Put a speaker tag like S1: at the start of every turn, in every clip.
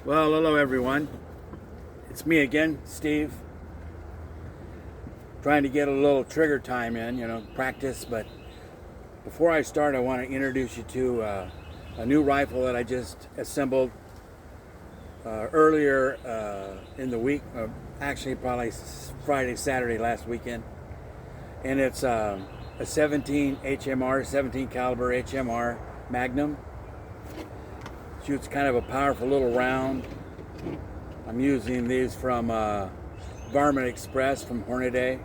S1: Well, hello everyone. It's me again, Steve. Trying to get a little trigger time in, practice. But before I start, I want to introduce you to a new rifle that I just assembled earlier in the week. Actually, probably Friday, Saturday last weekend. And it's a 17 HMR, 17 caliber HMR Magnum. Shoots kind of a powerful little round. I'm using these from Varmint Express from Hornady.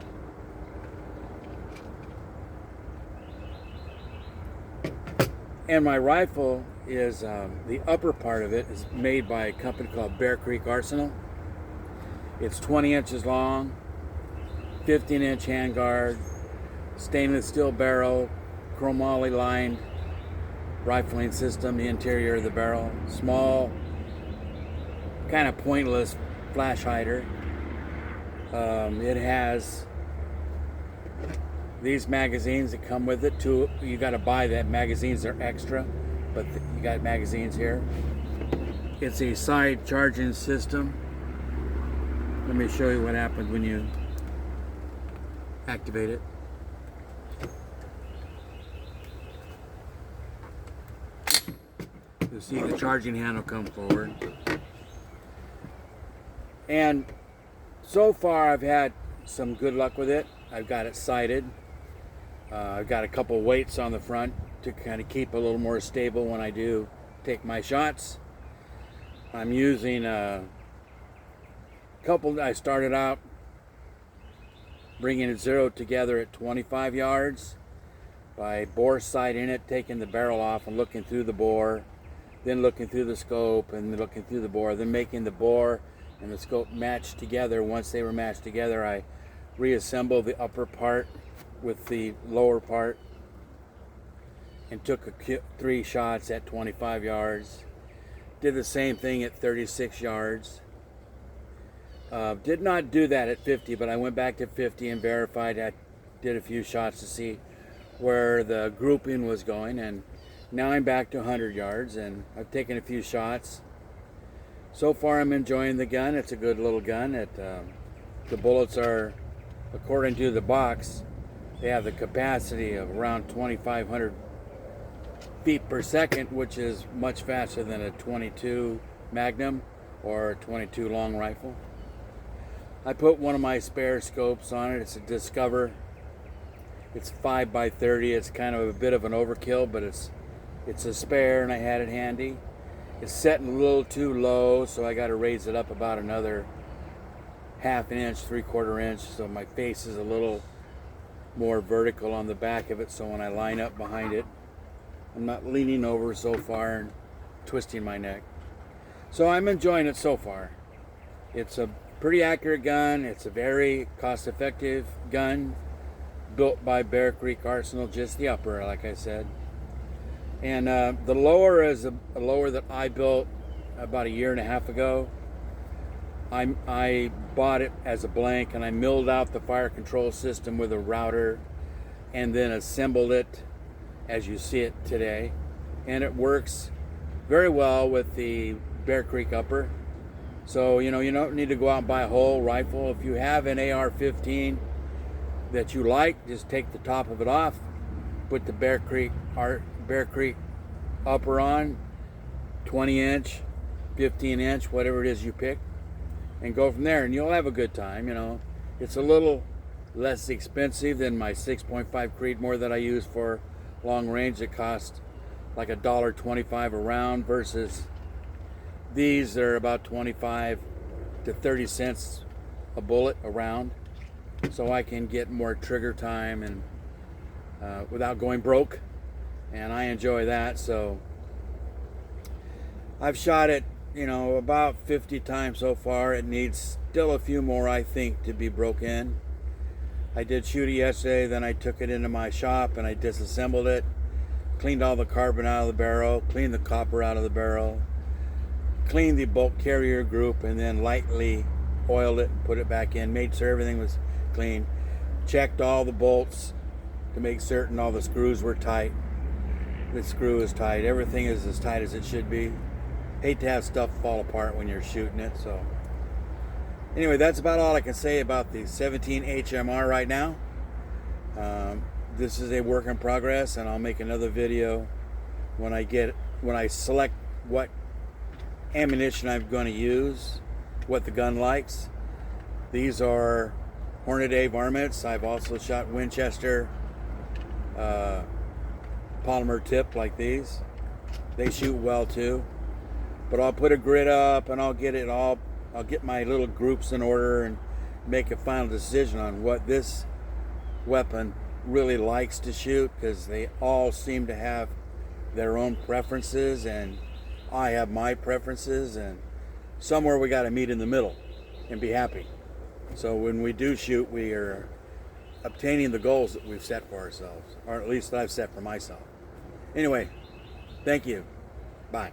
S1: And my rifle is, the upper part of it is made by a company called Bear Creek Arsenal. It's 20 inches long, 15-inch handguard, stainless steel barrel, chromoly lined rifling system. The interior of the barrel, small, kind of pointless flash hider. It has these magazines that come with it too. You got to buy that. Magazines are extra, but you got magazines here. It's a side charging system. Let me show you what happens when you activate it. You'll see the charging handle come forward. And so far I've had some good luck with it. I've got it sighted. I've got a couple weights on the front to kind of keep a little more stable when I do take my shots. I'm using a couple. I started out bringing it zero together at 25 yards by bore sighting it, taking the barrel off and looking through the bore, then looking through the scope and looking through the bore, then making the bore and the scope match together. Once they were matched together, I reassembled the upper part with the lower part and took 3 shots at 25 yards. Did the same thing at 36 yards. Did not do that at 50, but I went back to 50 and verified. I did a few shots to see where the grouping was going, and now I'm back to 100 yards and I've taken a few shots. So far I'm enjoying the gun. It's a good little gun. The bullets are, according to the box, they have the capacity of around 2,500 feet per second, which is much faster than a 22 Magnum or a 22 long rifle. I put one of my spare scopes on it. It's a Discover. It's 5x30. It's kind of a bit of an overkill, but it's a spare and I had it handy. It's setting a little too low, so I got to raise it up about another half an inch, 3/4 inch, so my face is a little more vertical on the back of it, so when I line up behind it, I'm not leaning over so far and twisting my neck. So I'm enjoying it so far. It's a pretty accurate gun. It's a very cost-effective gun built by Bear Creek Arsenal, just the upper, like I said. And the lower is a lower that I built about 1.5 years ago. I bought it as a blank and I milled out the fire control system with a router and then assembled it as you see it today. And it works very well with the Bear Creek upper. So, you don't need to go out and buy a whole rifle. If you have an AR-15 that you like, just take the top of it off, put the Bear Creek upper on, 20-inch, 15-inch, whatever it is you pick, and go from there, and you'll have a good time. It's a little less expensive than my 6.5 Creedmoor that I use for long range. It costs like $1.25 a round versus these are about 25 to 30 cents a bullet a round, so I can get more trigger time and without going broke, and I enjoy that. So I've shot it about 50 times so far. It needs still a few more, I think, to be broke in. I did shoot it yesterday, then I took it into my shop and I disassembled it, cleaned all the carbon out of the barrel, cleaned the copper out of the barrel, cleaned the bolt carrier group, and then lightly oiled it and put it back in, made sure everything was clean, checked all the bolts to make certain all the screws were tight. The screw is tight. Everything is as tight as it should be. hate to have stuff fall apart when you're shooting it. So anyway, that's about all I can say about the 17 HMR right now. This is a work in progress, and I'll make another video when I select what ammunition I'm going to use, what the gun likes. These are Hornady varmints. I've also shot Winchester polymer tip like these. They shoot well too. But I'll put a grid up and I'll get my little groups in order and make a final decision on what this weapon really likes to shoot, because they all seem to have their own preferences and I have my preferences, and somewhere we got to meet in the middle and be happy. So when we do shoot, we are obtaining the goals that we've set for ourselves, or at least that I've set for myself. Anyway, thank you. Bye.